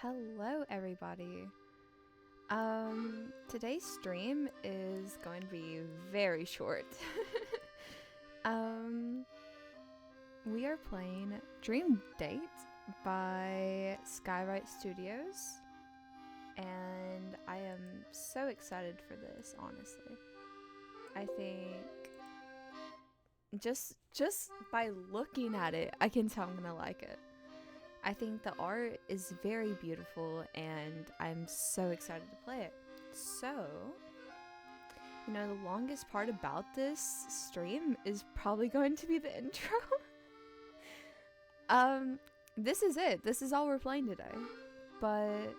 Hello everybody. Today's stream is going to be very short. um, we are playing Dream Date by Skywrite Studios, and I am so excited for this, honestly. I think just by looking at it, I can tell I'm gonna like it. I think the art is very beautiful and I'm so excited to play it. So, the longest part about this stream is probably going to be the intro. This is it. This is all we're playing today. But,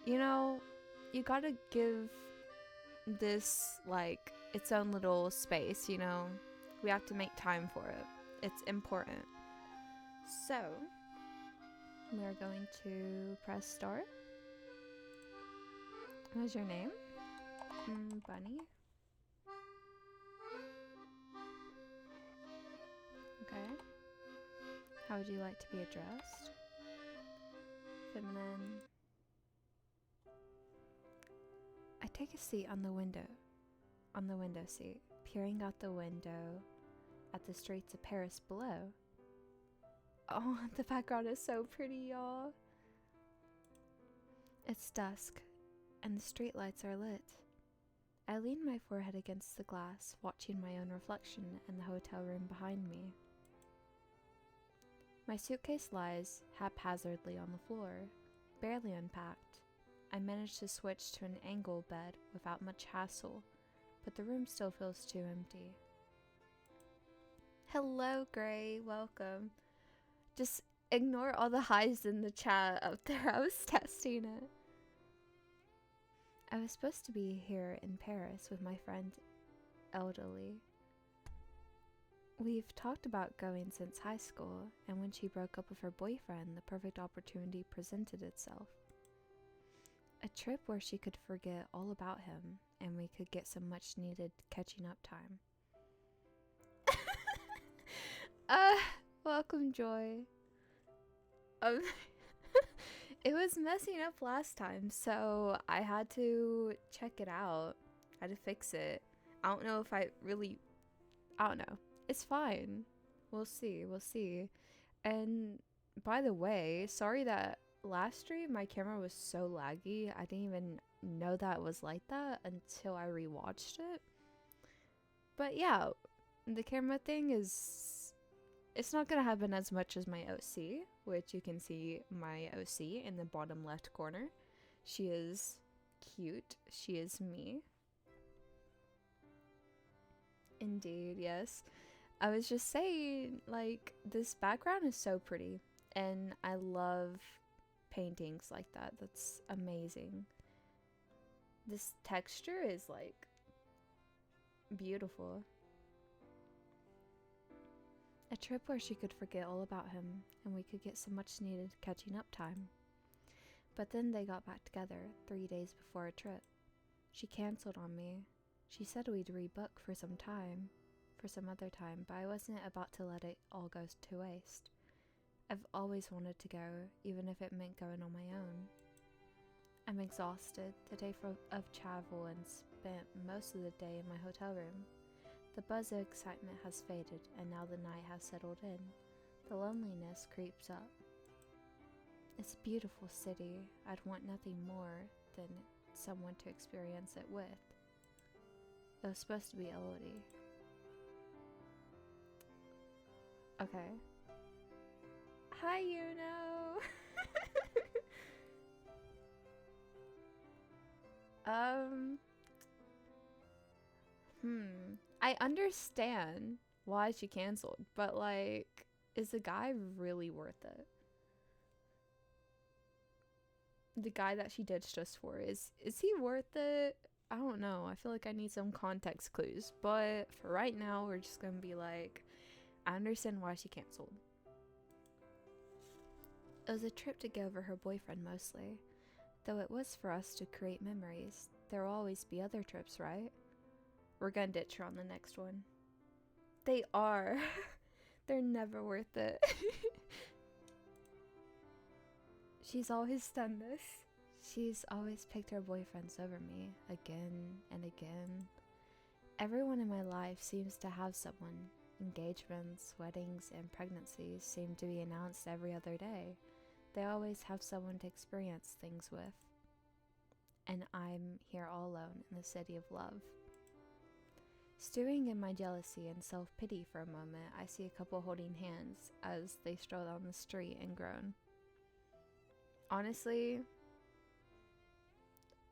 you gotta give this, its own little space, We have to make time for it. It's important. So, we are going to press start. What's your name? Bunny. Okay. How would you like to be addressed? Feminine. I take a seat on the window seat, peering out the window at the streets of Paris below. Oh, the background is so pretty, y'all. It's dusk, and the streetlights are lit. I lean my forehead against the glass, watching my own reflection in the hotel room behind me. My suitcase lies haphazardly on the floor, barely unpacked. I manage to switch to an angle bed without much hassle, but the room still feels too empty. Hello, Gray. Welcome. Just ignore all the highs in the chat up there. I was testing it. I was supposed to be here in Paris with my friend Elderly. We've talked about going since high school, and when she broke up with her boyfriend, the perfect opportunity presented itself. A trip where she could forget all about him, and we could get some much needed catching up time. Welcome, Joy. It was messing up last time, so I had to check it out. I had to fix it. I don't know. It's fine. We'll see. And by the way, sorry that last stream my camera was so laggy. I didn't even know that it was like that until I rewatched it. But yeah, the camera thing it's not gonna happen as much as my OC, which you can see my OC in the bottom left corner. She is cute. She is me. Indeed, yes. I was just saying, this background is so pretty, and I love paintings like that. That's amazing. This texture is, beautiful. A trip where she could forget all about him, and we could get some much needed catching up time. But then they got back together 3 days before a trip. She cancelled on me. She said we'd rebook for some other time, but I wasn't about to let it all go to waste. I've always wanted to go, even if it meant going on my own. I'm exhausted, the day of travel, and spent most of the day in my hotel room. The buzz of excitement has faded, and now the night has settled in. The loneliness creeps up. It's a beautiful city. I'd want nothing more than someone to experience it with. It was supposed to be Elodie. Okay. Hi, Yuno! I understand why she canceled, but is the guy really worth it? The guy that she ditched us for, is he worth it? I don't know. I feel like I need some context clues, but for right now, we're just gonna be I understand why she canceled. It was a trip to get over her boyfriend mostly, though it was for us to create memories. There will always be other trips, right? We're gonna ditch her on the next one. They are. They're never worth it. She's always done this. She's always picked her boyfriends over me, again and again. Everyone in my life seems to have someone. Engagements, weddings, and pregnancies seem to be announced every other day. They always have someone to experience things with. And I'm here all alone in the city of love. Stewing in my jealousy and self-pity for a moment, I see a couple holding hands as they stroll down the street and groan. Honestly,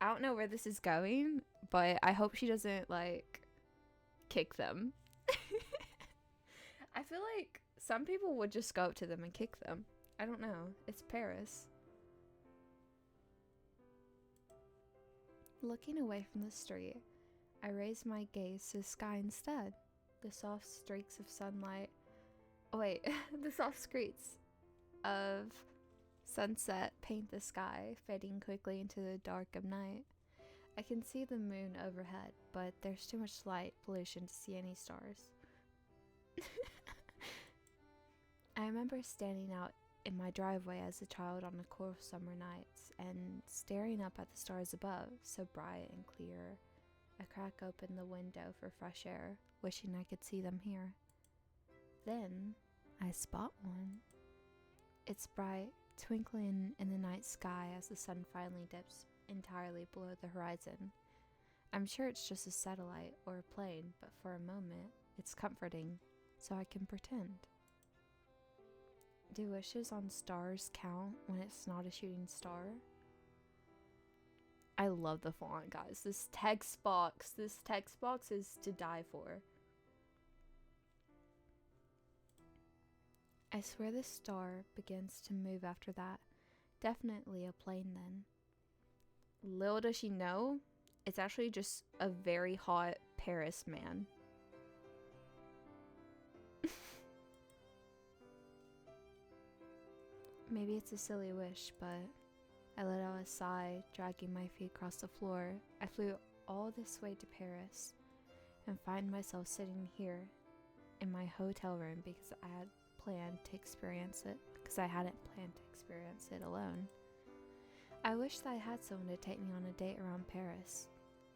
I don't know where this is going, but I hope she doesn't, like, kick them. I feel like some people would just go up to them and kick them. I don't know. It's Paris. Looking away from the street, I raise my gaze to the sky instead. The soft streaks of sunlight. Oh, wait. The soft streaks of sunset paint the sky, fading quickly into the dark of night. I can see the moon overhead, but there's too much light pollution to see any stars. I remember standing out in my driveway as a child on the cool summer nights and staring up at the stars above, so bright and clear. I crack open the window for fresh air, wishing I could see them here. Then I spot one. It's bright, twinkling in the night sky as the sun finally dips entirely below the horizon. I'm sure it's just a satellite or a plane, but for a moment, it's comforting, so I can pretend. Do wishes on stars count when it's not a shooting star? I love the font, guys. This text box is to die for. I swear the star begins to move after that. Definitely a plane then. Little does she know, it's actually just a very hot Paris man. Maybe it's a silly wish, but I let out a sigh, dragging my feet across the floor. I flew all this way to Paris and find myself sitting here in my hotel room because I hadn't planned to experience it alone. I wish that I had someone to take me on a date around Paris.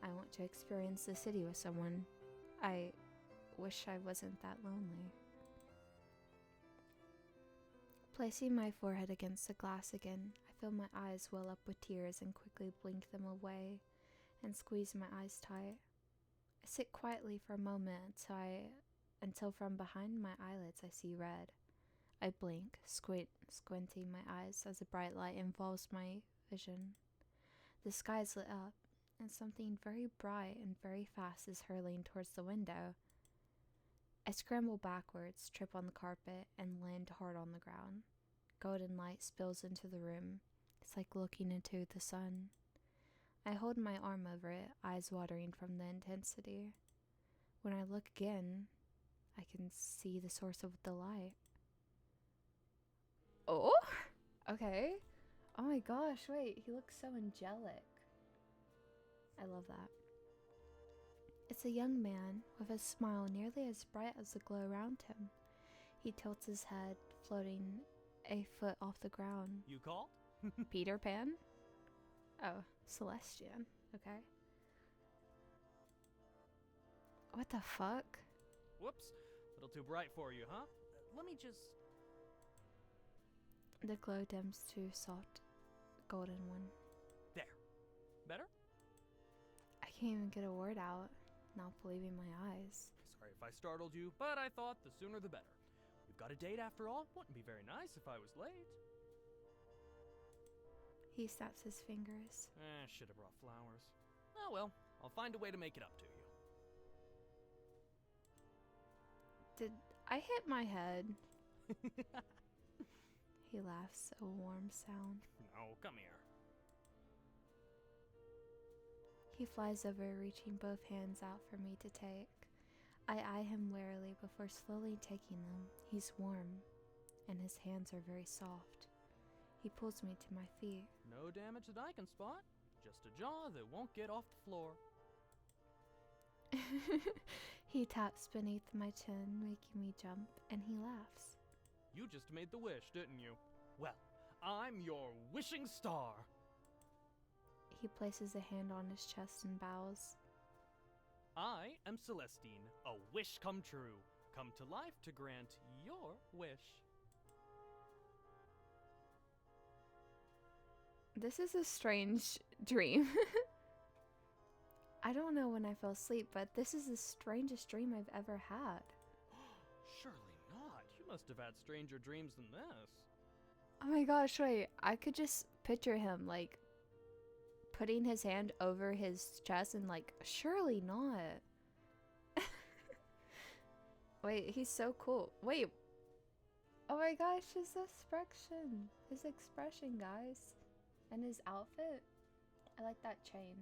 I want to experience the city with someone. I wish I wasn't that lonely. Placing my forehead against the glass again, I feel my eyes well up with tears and quickly blink them away and squeeze my eyes tight. I sit quietly for a moment until from behind my eyelids I see red. I blink, squinting my eyes as a bright light involves my vision. The sky is lit up, and something very bright and very fast is hurtling towards the window. I scramble backwards, trip on the carpet, and land hard on the ground. Golden light spills into the room. It's like looking into the sun. I hold my arm over it, eyes watering from the intensity. When I look again, I can see the source of the light. Oh? Okay. Oh my gosh, wait, he looks so angelic. I love that. It's a young man with a smile nearly as bright as the glow around him. He tilts his head, floating a foot off the ground. You called? Peter Pan? Oh, Celestian. Okay. What the fuck? Whoops. A little too bright for you, huh? Let me just... The glow dims to a soft, golden one. There. Better? I can't even get a word out, not believing my eyes. Sorry if I startled you, but I thought the sooner the better. We've got a date after all. Wouldn't be very nice if I was late. He snaps his fingers. Should have brought flowers. Oh well, I'll find a way to make it up to you. Did I hit my head? He laughs, a warm sound. No, come here. He flies over, reaching both hands out for me to take. I eye him warily before slowly taking them. He's warm, and his hands are very soft. He pulls me to my feet. No damage that I can spot. Just a jaw that won't get off the floor. He taps beneath my chin, making me jump, and he laughs. You just made the wish, didn't you? Well, I'm your wishing star. He places a hand on his chest and bows. I am Celestine, a wish come true, come to life to grant your wish. This is a strange dream. I don't know when I fell asleep, but this is the strangest dream I've ever had. Surely not. You must have had stranger dreams than this. Oh my gosh, wait. I could just picture him, like, putting his hand over his chest and, like, surely not. Wait, he's so cool. Wait. Oh my gosh, his expression. His expression, guys. And his outfit. I like that chain.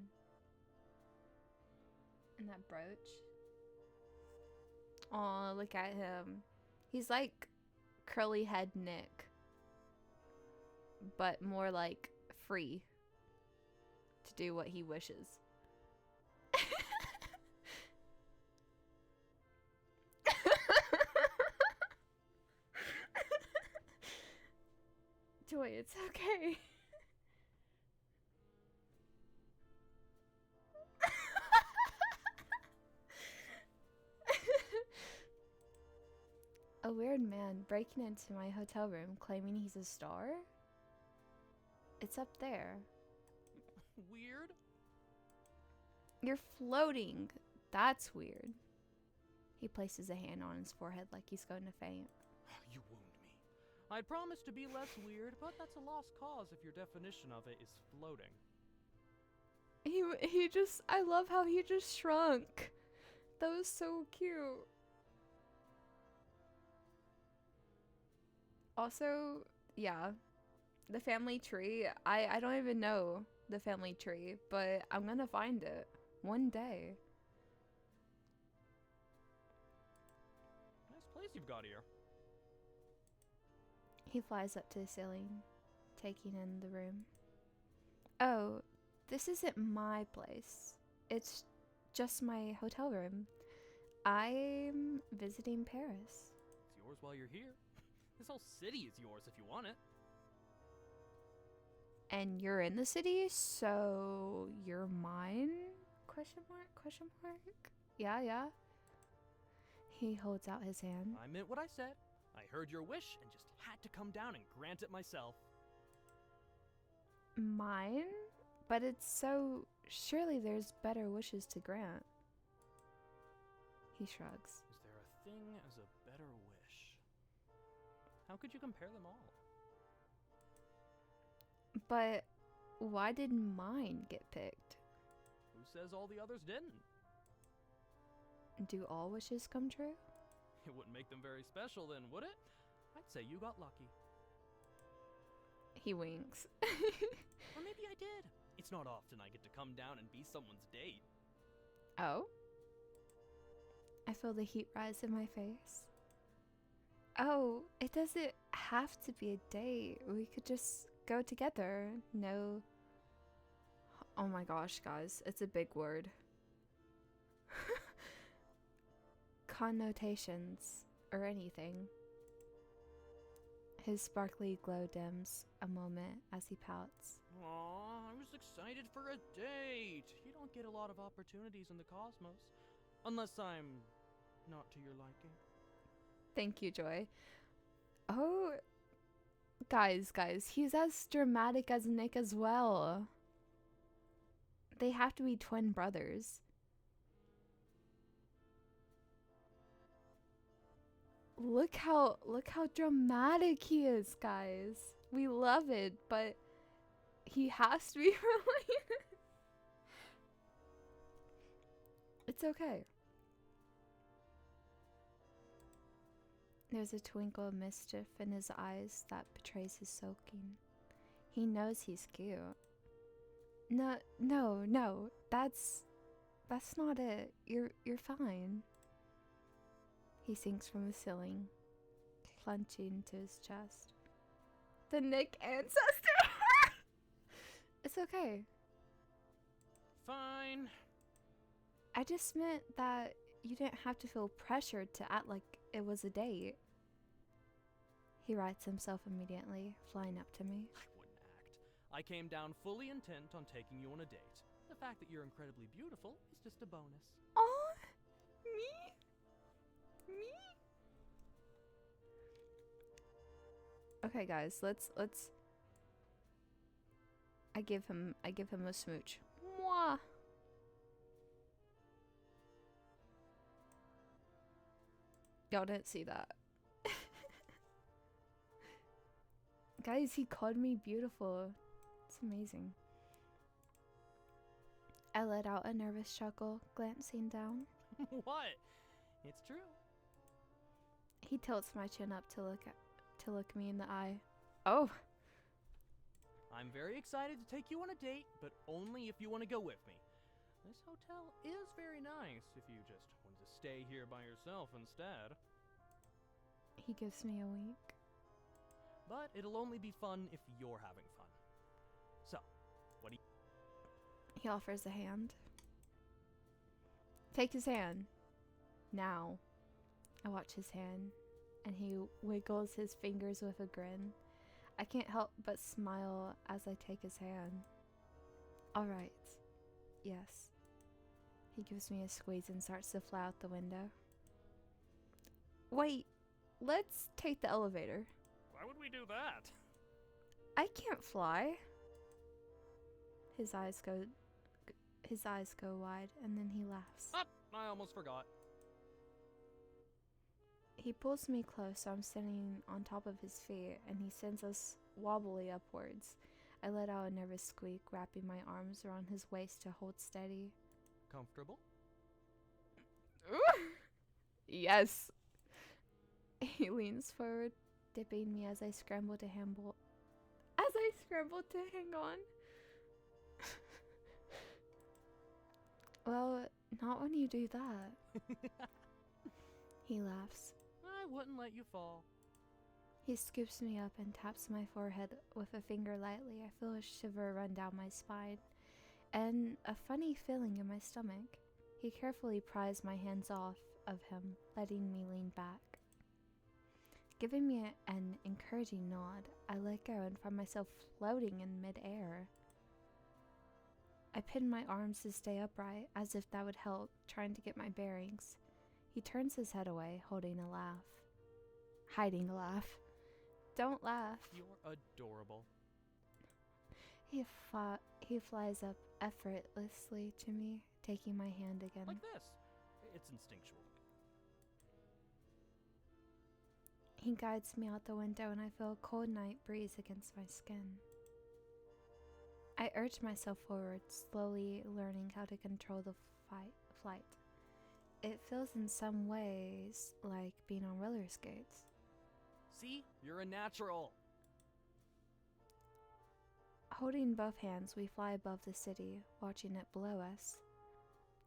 And that brooch. Aw, look at him. He's like curly head Nick. But more like free to do what he wishes. Joy, it's okay. A weird man breaking into my hotel room claiming he's a star? It's up there. Weird? You're floating. That's weird. He places a hand on his forehead like he's going to faint. You wound me. I'd promised to be less weird, but that's a lost cause if your definition of it is floating. He just, I love how he just shrunk. That was so cute. Also, yeah, the family tree, I don't even know the family tree, but I'm gonna find it one day. Nice place you've got here. He flies up to the ceiling, taking in the room. Oh, this isn't my place. It's just my hotel room. I'm visiting Paris. It's yours while you're here. This whole city is yours if you want it. And you're in the city, so you're mine? Question mark? Question mark? Yeah. He holds out his hand. I meant what I said. I heard your wish and just had to come down and grant it myself. Mine? But it's so... Surely there's better wishes to grant. He shrugs. Is there a thing as a better wish? How could you compare them all? But why did mine get picked? Who says all the others didn't? Do all wishes come true? It wouldn't make them very special then, would it? I'd say you got lucky. He winks. Or maybe I did. It's not often I get to come down and be someone's date. Oh? I feel the heat rise in my face. Oh, it doesn't have to be a date. We could just go together. No. Oh my gosh, guys. It's a big word. Connotations or anything. His sparkly glow dims a moment as he pouts. Aw, I was excited for a date. You don't get a lot of opportunities in the cosmos. Unless I'm not to your liking. Thank you, Joy. Oh, guys, he's as dramatic as Nick as well. They have to be twin brothers. Look how dramatic he is, guys. We love it, but he has to be related. It's okay. There's a twinkle of mischief in his eyes that betrays his sulking. He knows he's cute. No, that's not it. You're fine. He sinks from the ceiling, clenching to his chest. The Nick ancestor! It's okay. Fine. I just meant that you didn't have to feel pressured to act like it was a date. He rights himself immediately, flying up to me. I wouldn't act. I came down fully intent on taking you on a date. The fact that you're incredibly beautiful is just a bonus. Oh, me? Okay, guys, let's. I give him a smooch. Mwah. Y'all didn't see that. Guys, he called me beautiful. It's amazing. I let out a nervous chuckle, glancing down. What? It's true. He tilts my chin up to look me in the eye. Oh. I'm very excited to take you on a date, but only if you want to go with me. This hotel is very nice if you just want to stay here by yourself instead. He gives me a wink. But it'll only be fun if you're having fun. So, what do you... He offers a hand. Take his hand. Now. I watch his hand, and he wiggles his fingers with a grin. I can't help but smile as I take his hand. All right. Yes. He gives me a squeeze and starts to fly out the window. Wait, let's take the elevator. Why would we do that? I can't fly. His eyes go wide, and then he laughs. Ah, I almost forgot. He pulls me close so I'm standing on top of his feet, and he sends us wobbly upwards. I let out a nervous squeak, wrapping my arms around his waist to hold steady. Comfortable? Yes. He leans forward, dipping me as I scramble to hang on. Well, not when you do that. He laughs. I wouldn't let you fall. He scoops me up and taps my forehead with a finger lightly. I feel a shiver run down my spine and a funny feeling in my stomach. He carefully pries my hands off of him, letting me lean back. Giving me an encouraging nod, I let go and find myself floating in midair. I pin my arms to stay upright, as if that would help, trying to get my bearings. He turns his head away, hiding a laugh. Don't laugh. You're adorable. He flies up effortlessly to me, taking my hand again. Like this. It's instinctual. He guides me out the window, and I feel a cold night breeze against my skin. I urge myself forward, slowly learning how to control the flight. It feels in some ways like being on roller skates. See? You're a natural. Holding both hands, we fly above the city, watching it below us.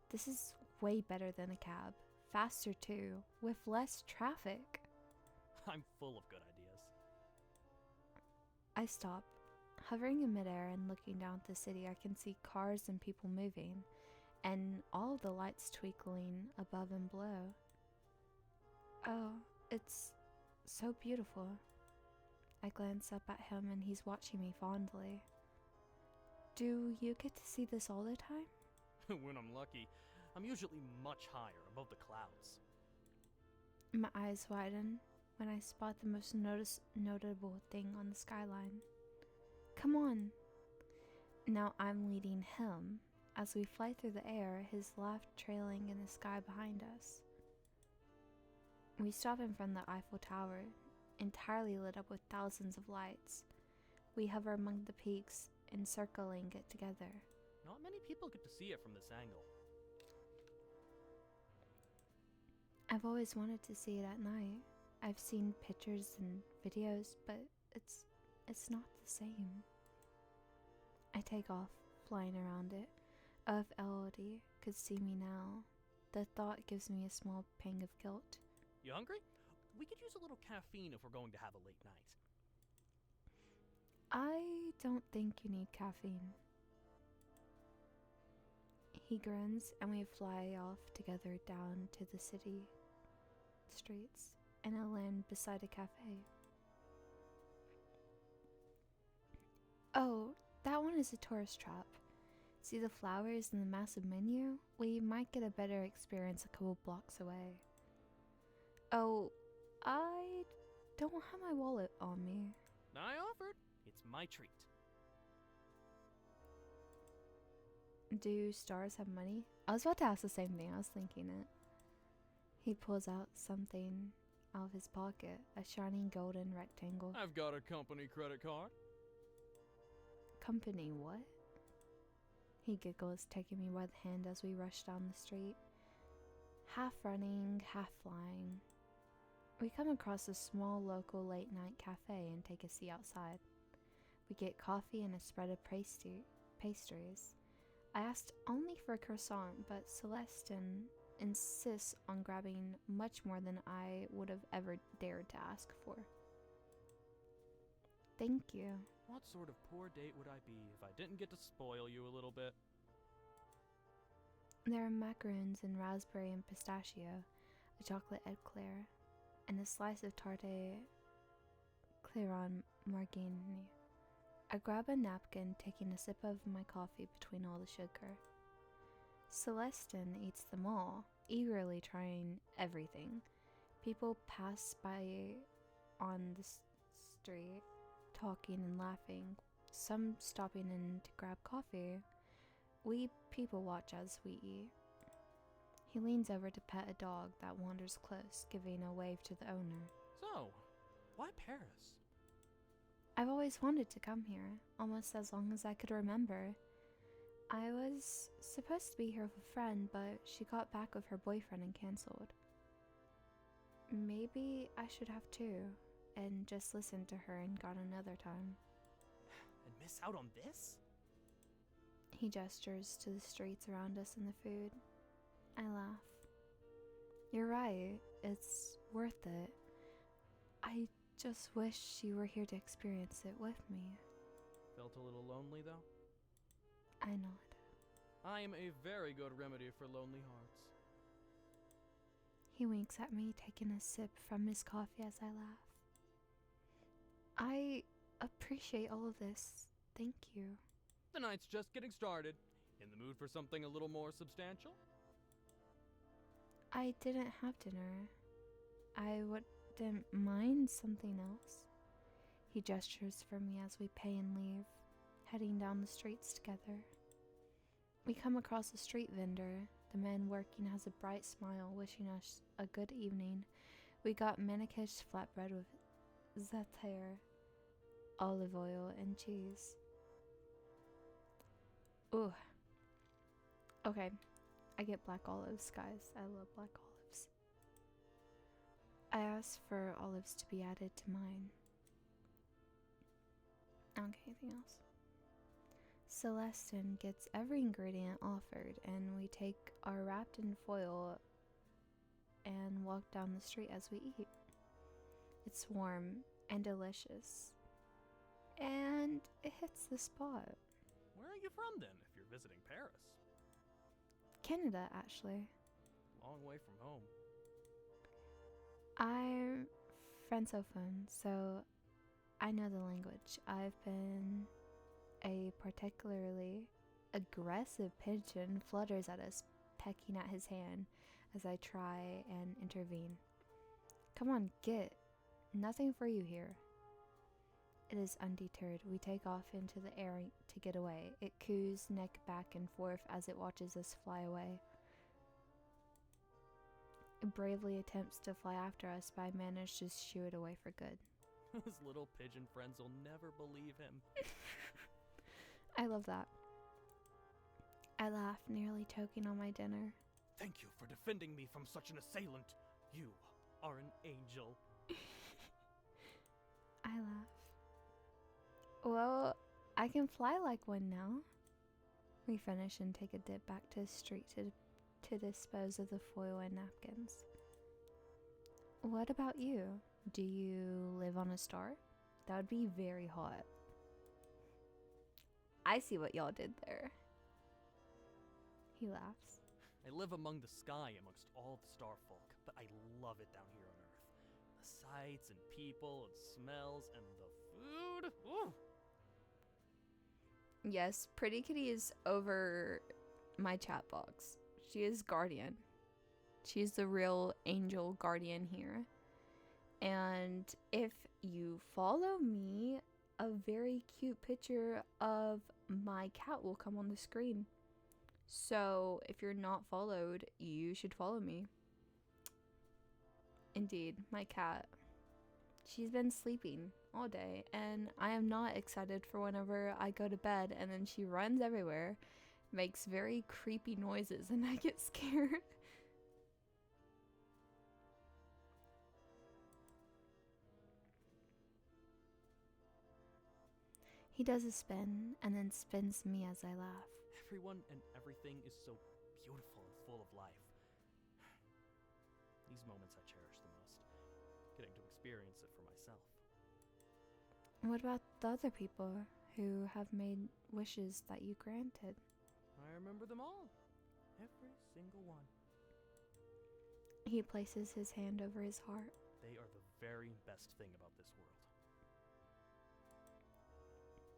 This is way better than a cab. Faster too, with less traffic. I'm full of good ideas. I stop. Hovering in midair and looking down at the city, I can see cars and people moving, and all the lights twinkling above and below. Oh, it's so beautiful. I glance up at him and he's watching me fondly. Do you get to see this all the time? When I'm lucky, I'm usually much higher above the clouds. My eyes widen when I spot the most notable thing on the skyline. Come on. Now I'm leading him as we fly through the air, his laugh trailing in the sky behind us. We stop in front of the Eiffel Tower, entirely lit up with thousands of lights. We hover among the peaks, encircling it together. Not many people get to see it from this angle. I've always wanted to see it at night. I've seen pictures and videos, but it's not the same. I take off, flying around it. If Elodie could see me now, the thought gives me a small pang of guilt. You hungry? We could use a little caffeine if we're going to have a late night. I don't think you need caffeine. He grins and we fly off together down to the city streets and I land beside a cafe. Oh, that one is a tourist trap. See the flowers and the massive menu? We might get a better experience a couple blocks away. Oh, I don't have my wallet on me. I offered. It's my treat. Do stars have money? I was about to ask the same thing. I was thinking it. He pulls out something out of his pocket, a shining golden rectangle. I've got a company credit card. Company what? He giggles, taking me by the hand as we rush down the street. Half running, half flying. We come across a small local late-night cafe and take a seat outside. We get coffee and a spread of pastries. I asked only for a croissant, but Celestine insists on grabbing much more than I would have ever dared to ask for. Thank you. What sort of poor date would I be if I didn't get to spoil you a little bit? There are macaroons and raspberry and pistachio, a chocolate eclair, and a slice of tarte Clairon margine. I grab a napkin, taking a sip of my coffee between all the sugar. Celestine eats them all, eagerly trying everything. People pass by on the street, talking and laughing, some stopping in to grab coffee. We people watch as we eat. He leans over to pet a dog that wanders close, giving a wave to the owner. So, why Paris? I've always wanted to come here, almost as long as I could remember. I was supposed to be here with a friend, but she got back with her boyfriend and canceled. Maybe I should have too, and just listened to her and got another time. And miss out on this? He gestures to the streets around us and the food. I laugh. You're right, it's worth it. I just wish you were here to experience it with me. Felt a little lonely though? I nod. I am a very good remedy for lonely hearts. He winks at me, taking a sip from his coffee as I laugh. I appreciate all of this. Thank you. The night's just getting started. In the mood for something a little more substantial? I didn't have dinner. I wouldn't mind something else. He gestures for me as we pay and leave, heading down the streets together. We come across a street vendor. The man working has a bright smile, wishing us a good evening. We got manikish flatbread with za'atar, olive oil, and cheese. Ooh. Okay, I get black olives, guys. I love black olives. I asked for olives to be added to mine. I don't get anything else. Celestine gets every ingredient offered, and we take our wrapped in foil and walk down the street as we eat. It's warm and delicious, and it hits the spot. Where are you from then, if you're visiting Paris? Canada, actually. Long way from home. I'm Francophone, so I know the language. I've been a particularly aggressive pigeon flutters at us, pecking at his hand as I try and intervene. Come on, get. Nothing for you here. It is undeterred. We take off into the air to get away. It coos neck back and forth as it watches us fly away. It bravely attempts to fly after us, but I manage to shoo it away for good. His little pigeon friends will never believe him. I love that. I laugh, nearly choking on my dinner. Thank you for defending me from such an assailant. You are an angel. I laugh. Well, I can fly like one now. We finish and take a dip back to the street to dispose of the foil and napkins. What about you? Do you live on a star? That would be very hot. I see what y'all did there. He laughs. I live among the sky amongst all the star folk, but I love it down here on Earth. The sights and people and smells and the food. Ooh! Yes, Pretty Kitty is over my chat box. She is guardian. She's the real angel guardian here. And if you follow me, a very cute picture of my cat will come on the screen. So if you're not followed, you should follow me. Indeed, my cat. She's been sleeping all day, and I am not excited for whenever I go to bed and then she runs everywhere, makes very creepy noises, and I get scared. He does a spin and then spins me as I laugh. Everyone and everything is so beautiful and full of life. These moments I cherish the most, getting to experience it for myself. What about the other people who have made wishes that you granted? I remember them all. Every single one. He places his hand over his heart. They are the very best thing about this world.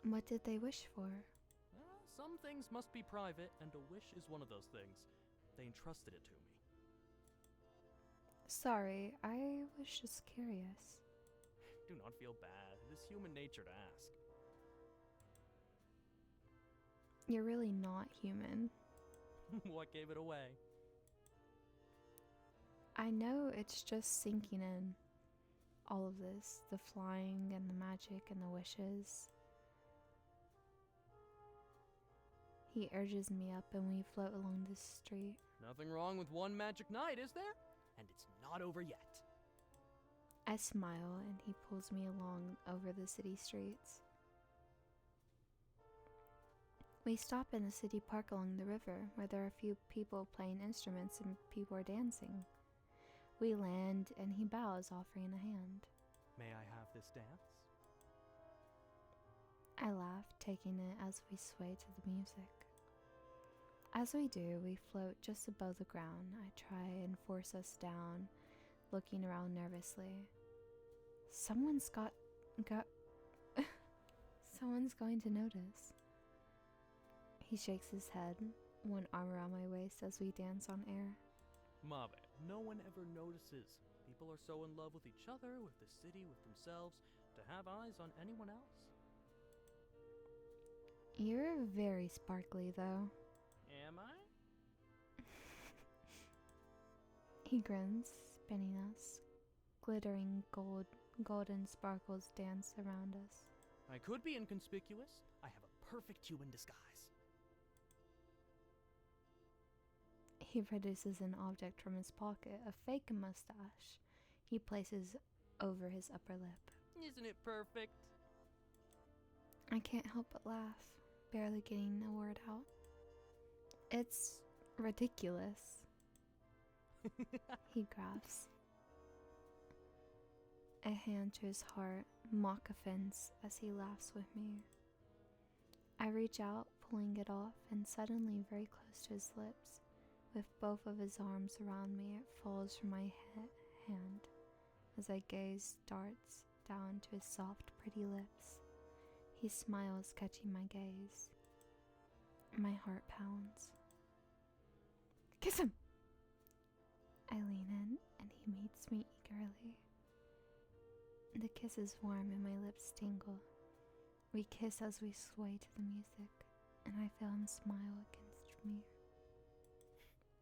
What did they wish for? Some things must be private, and a wish is one of those things. They entrusted it to me. Sorry, I was just curious. Do not feel bad. It is human nature to ask. You're really not human. What gave it away? I know it's just sinking in. All of this, the flying and the magic and the wishes. He urges me up and we float along the street. Nothing wrong with one magic night, is there? And it's not over yet. I smile and he pulls me along over the city streets. We stop in the city park along the river where there are a few people playing instruments and people are dancing. We land and he bows, offering a hand. May I have this dance? I laugh, taking it as we sway to the music. As we do, we float just above the ground. I try and force us down, looking around nervously. Someone's Someone's going to notice. He shakes his head, one arm around my waist as we dance on air. Mabe, no one ever notices. People are so in love with each other, with the city, with themselves, to have eyes on anyone else. You're very sparkly, though. Am I? He grins, spinning us. Glittering golden sparkles dance around us. I could be inconspicuous. I have a perfect human disguise. He produces an object from his pocket, a fake mustache. He places over his upper lip. Isn't it perfect? I can't help but laugh, barely getting a word out. It's ridiculous. He grasps a hand to his heart, mock offense as he laughs with me. I reach out, pulling it off, and suddenly very close to his lips. With both of his arms around me, it falls from my hand as I gaze darts down to his soft, pretty lips. He smiles, catching my gaze. My heart pounds. Kiss him! I lean in, and he meets me eagerly. The kiss is warm and my lips tingle. We kiss as we sway to the music, and I feel him smile against me.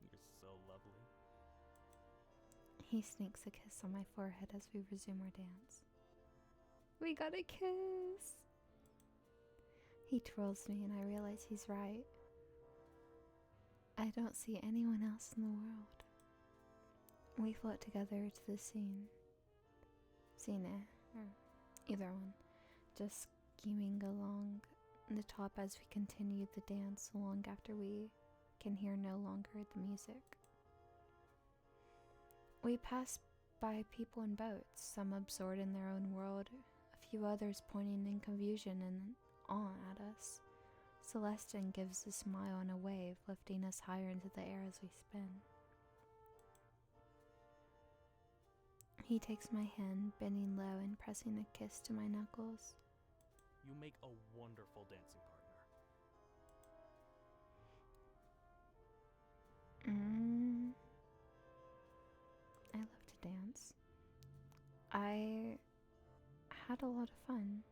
You're so lovely. He sneaks a kiss on my forehead as we resume our dance. We got a kiss! He twirls me and I realize he's right. I don't see anyone else in the world. We float together to the scene, or either one, just skimming along the top as we continue the dance long after we can hear no longer the music. We pass by people in boats, some absorbed in their own world, a few others pointing in confusion and awe at us. Celestin gives a smile and a wave, lifting us higher into the air as we spin. He takes my hand, bending low and pressing a kiss to my knuckles. You make a wonderful dancing partner. Mm, I love to dance. I had a lot of fun.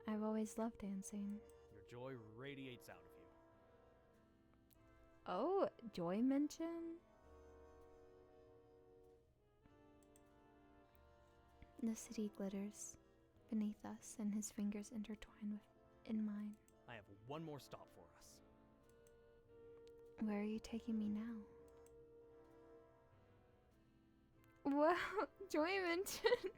I've always loved dancing. Your joy radiates out of you. Oh, joy mention? The city glitters beneath us, and his fingers intertwine in mine. I have one more stop for us. Where are you taking me now? Wow, joy mention.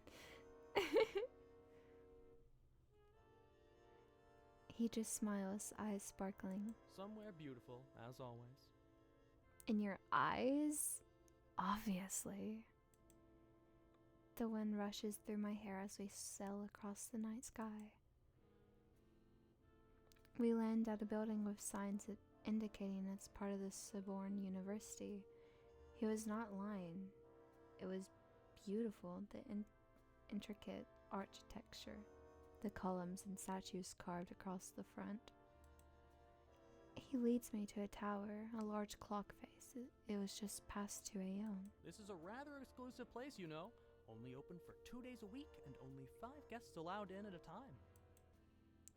He just smiles, eyes sparkling. Somewhere beautiful, as always. In your eyes? Obviously. The wind rushes through my hair as we sail across the night sky. We land at a building with signs indicating it's part of the Sorbonne University. He was not lying. It was beautiful, the intricate architecture, the columns and statues carved across the front. He leads me to a tower, a large clock face. It was just past 2 a.m. This is a rather exclusive place, you know. Only open for 2 days a week and only 5 guests allowed in at a time.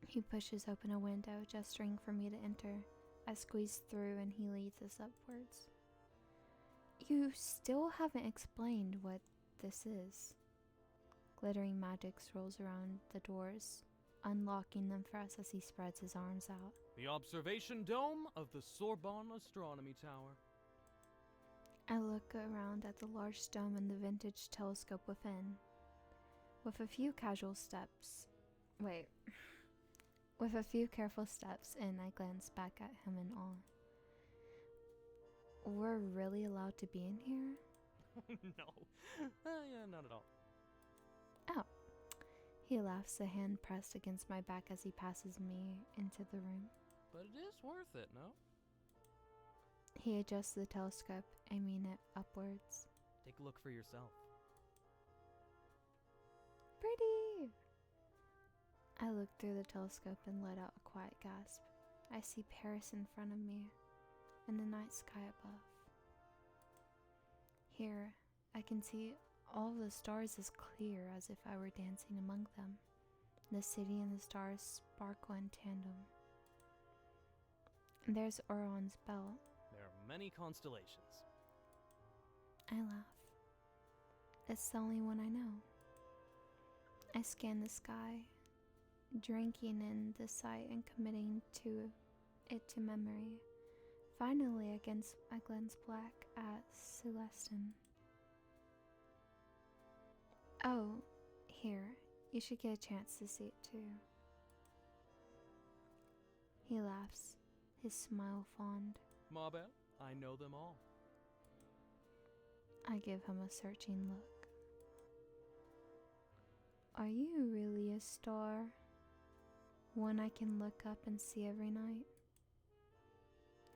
He pushes open a window, gesturing for me to enter. I squeeze through and he leads us upwards. You still haven't explained what this is. Glittering magic swirls around the doors, unlocking them for us as he spreads his arms out. The observation dome of the Sorbonne Astronomy Tower. I look around at the large dome and the vintage telescope within. With a few careful steps in, I glance back at him in awe. We're really allowed to be in here? No. Yeah, not at all. Oh. He laughs, a hand pressed against my back as he passes me into the room. But it is worth it, no? He adjusts the telescope, aiming it upwards. Take a look for yourself. Pretty! I look through the telescope and let out a quiet gasp. I see Paris in front of me, and the night sky above. Here, I can see all the stars as clear as if I were dancing among them. The city and the stars sparkle in tandem. There's Orion's belt. There are many constellations. I laugh. It's the only one I know. I scan the sky, drinking in the sight and committing it to memory. Finally, I glance back at Celestine. Oh, here. You should get a chance to see it too. He laughs, his smile fond. Ma belle, I know them all. I give him a searching look. Are you really a star? One I can look up and see every night?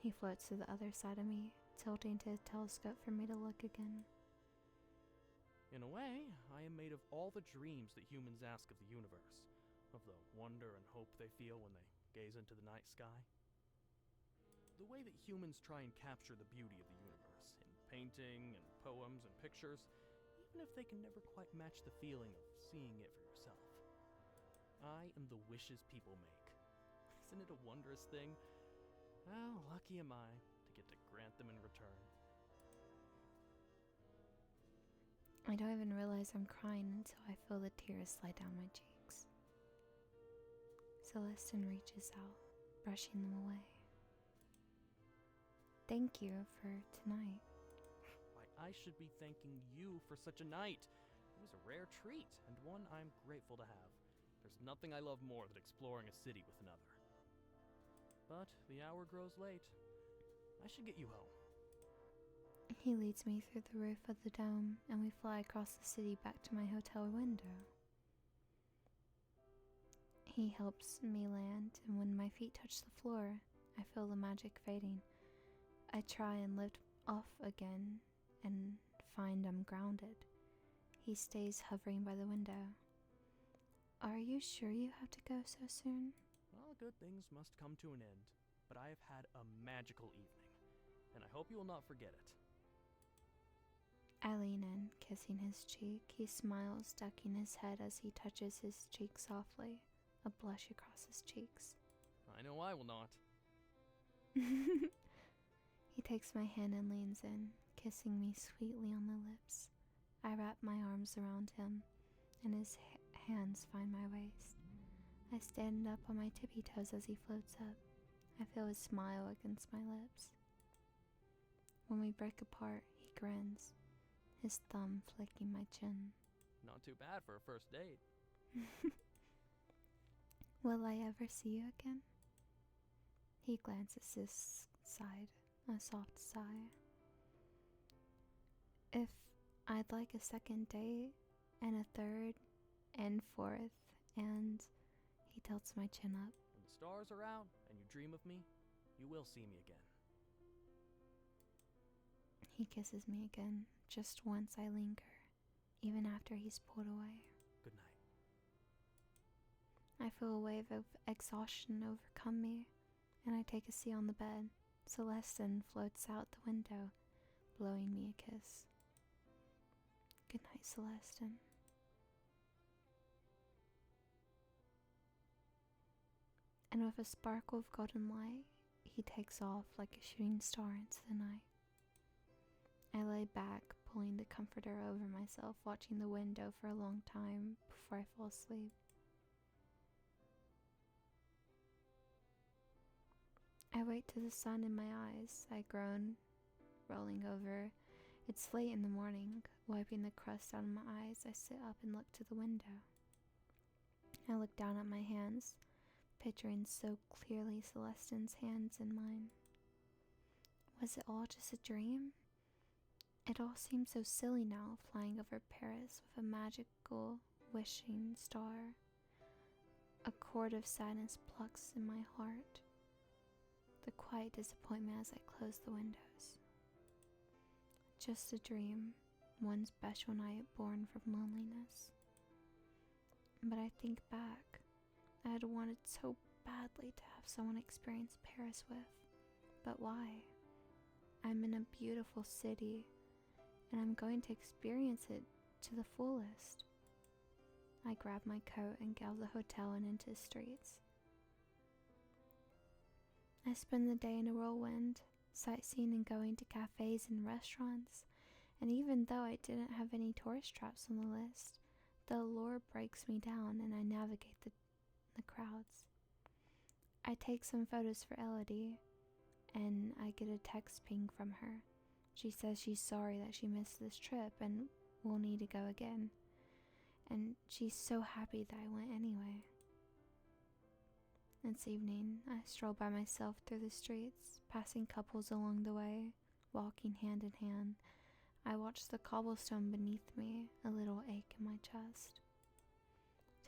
He floats to the other side of me, tilting to the telescope for me to look again. In a way, I am made of all the dreams that humans ask of the universe, of the wonder and hope they feel when they gaze into the night sky. The way that humans try and capture the beauty of the universe in painting and poems and pictures, even if they can never quite match the feeling of seeing it for yourself. I am the wishes people make. Isn't it a wondrous thing? How lucky am I to get to grant them in return. I don't even realize I'm crying until I feel the tears slide down my cheeks. Celestine reaches out, brushing them away. Thank you for tonight. Why, I should be thanking you for such a night. It was a rare treat, and one I'm grateful to have. There's nothing I love more than exploring a city with another. But the hour grows late. I should get you home. He leads me through the roof of the dome, and we fly across the city back to my hotel window. He helps me land, and when my feet touch the floor, I feel the magic fading. I try and lift off again and find I'm grounded. He stays hovering by the window. Are you sure you have to go so soon? Well, good things must come to an end, but I have had a magical evening. and I hope you will not forget it. I lean in, kissing his cheek. He smiles, ducking his head as he touches his cheek softly, a blush across his cheeks. I know I will not. He takes my hand and leans in, kissing me sweetly on the lips. I wrap my arms around him, and his hands find my waist. I stand up on my tippy toes as he floats up. I feel his smile against my lips. When we break apart, he grins, his thumb flicking my chin. Not too bad for a first date. Will I ever see you again? He glances his side, a soft sigh. If I'd like a second date, and a third, and fourth, and he tilts my chin up. When the stars are out and you dream of me, you will see me again. He kisses me again. Just once I linger, even after he's pulled away. Good night. I feel a wave of exhaustion overcome me, and I take a seat on the bed. Celestine floats out the window, blowing me a kiss. Good night, Celestine. And with a sparkle of golden light, he takes off like a shooting star into the night. I lay back, pulling the comforter over myself, watching the window for a long time before I fall asleep. I wait to the sun in my eyes. I groan, rolling over. It's late in the morning. Wiping the crust out of my eyes, I sit up and look to the window. I look down at my hands, picturing so clearly Celestine's hands in mine. Was it all just a dream? It all seems so silly now, flying over Paris with a magical, wishing star. A chord of sadness plucks in my heart. The quiet disappointment as I close the windows. Just a dream, one special night born from loneliness. But I think back, I had wanted so badly to have someone experience Paris with. But why? I'm in a beautiful city, and I'm going to experience it to the fullest. I grab my coat and get out of the hotel and into the streets. I spend the day in a whirlwind, sightseeing and going to cafes and restaurants, and even though I didn't have any tourist traps on the list, the allure breaks me down and I navigate the crowds. I take some photos for Elodie, and I get a text ping from her. She says she's sorry that she missed this trip and will need to go again, and she's so happy that I went anyway. This evening, I stroll by myself through the streets, passing couples along the way, walking hand in hand. I watch the cobblestone beneath me, a little ache in my chest.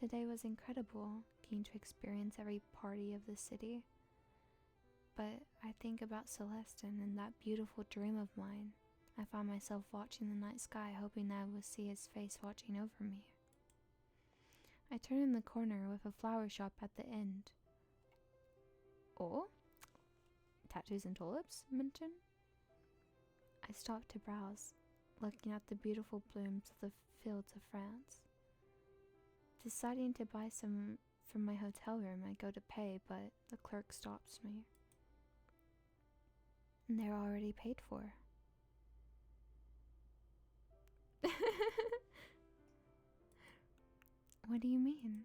Today was incredible, keen to experience every party of the city. But I think about Celestine and that beautiful dream of mine. I find myself watching the night sky, hoping that I will see his face watching over me. I turn in the corner with a flower shop at the end. Oh, tattoos and tulips mentioned? I stop to browse, looking at the beautiful blooms of the fields of France. Deciding to buy some from my hotel room, I go to pay, but the clerk stops me. And they're already paid for. What do you mean?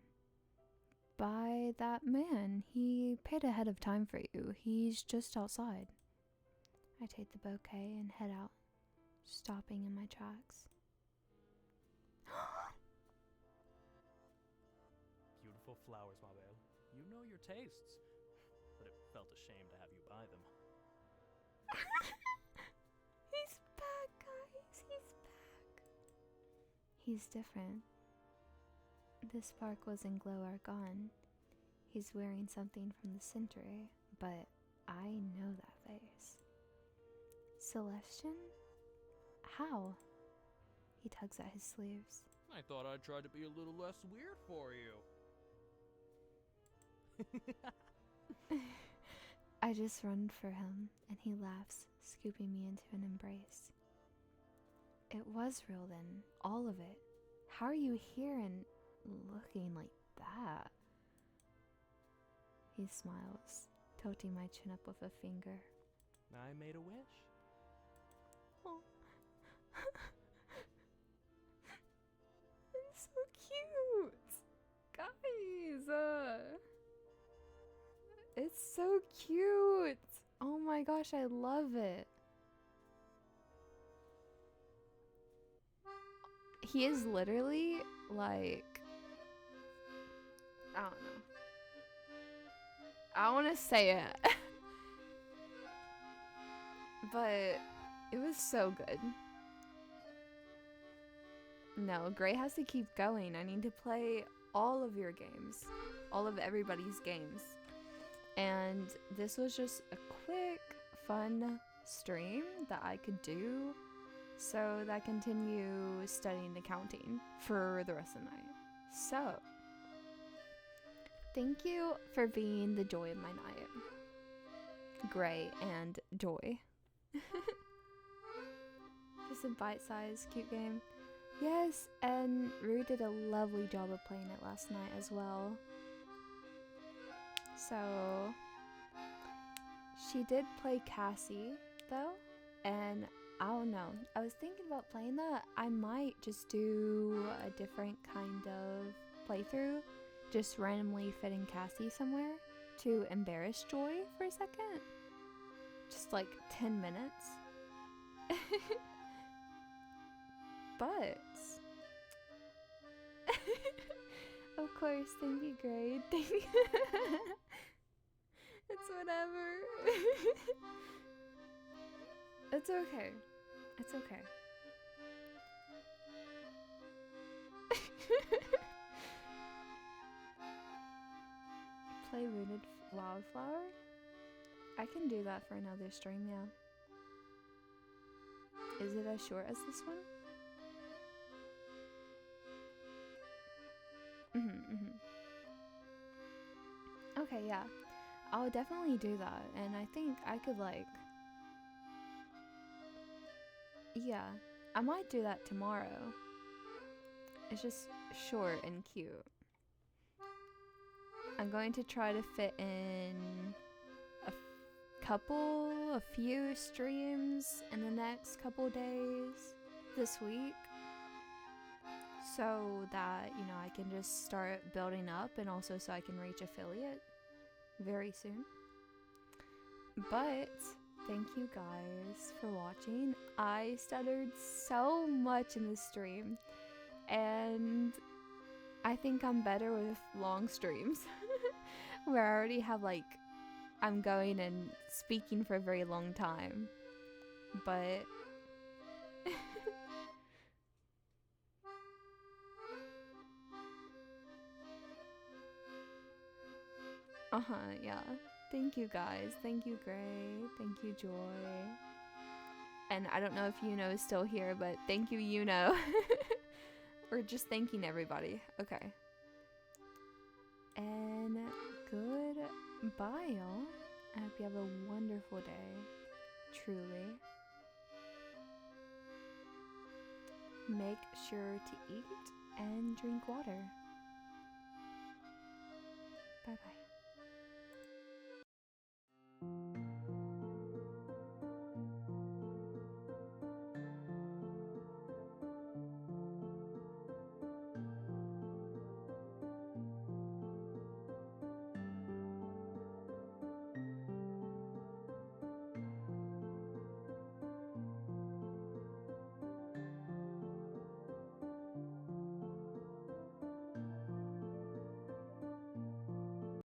By that man. He paid ahead of time for you. He's just outside. I take the bouquet and head out, stopping in my tracks. Beautiful flowers, ma belle. You know your tastes, but it felt a shame to have you buy them. He's back, guys. He's back. He's different. The sparkles and glow are gone. He's wearing something from the century, but I know that face. Celestian? How? He tugs at his sleeves. I thought I'd try to be a little less weird for you. I just run for him, and he laughs, scooping me into an embrace. It was real then, all of it. How are you here and looking like that? He smiles, tilting my chin up with a finger. I made a wish. Oh. It's so cute! Guys! It's so cute! Oh my gosh, I love it. He is literally like, I don't know. I want to say it. But it was so good. No, Gray has to keep going. I need to play all of your games. All of everybody's games. And this was just a quick, fun stream that I could do so that I continue studying accounting for the rest of the night. So, thank you for being the joy of my night. Gray and Joy. Just a bite-sized, cute game. Yes, and Rue did a lovely job of playing it last night as well. So, she did play Cassie, though, and I don't know. I was thinking about playing that. I might just do a different kind of playthrough, just randomly fitting Cassie somewhere to embarrass Joy for a second. Just like 10 minutes. But of course, thank you, Gray. Thank you. It's whatever. It's okay. It's okay. Play Rooted Wildflower? I can do that for another stream, yeah. Is it as short as this one? Okay, yeah. I'll definitely do that. And I think I could, like... Yeah. I might do that tomorrow. It's just short and cute. I'm going to try to fit in a few streams in the next couple days this week, so that, you know, I can just start building up, and also so I can reach affiliate very soon. But thank you guys for watching. I stuttered so much in this stream, and I think I'm better with long streams where I already have, like, I'm going and speaking for a very long time. But yeah. Thank you guys. Thank you, Gray. Thank you, Joy. And I don't know if Yuno is still here, but thank you, Yuno. We're just thanking everybody. Okay. And goodbye, y'all. I hope you have a wonderful day. Truly. Make sure to eat and drink water. Bye-bye.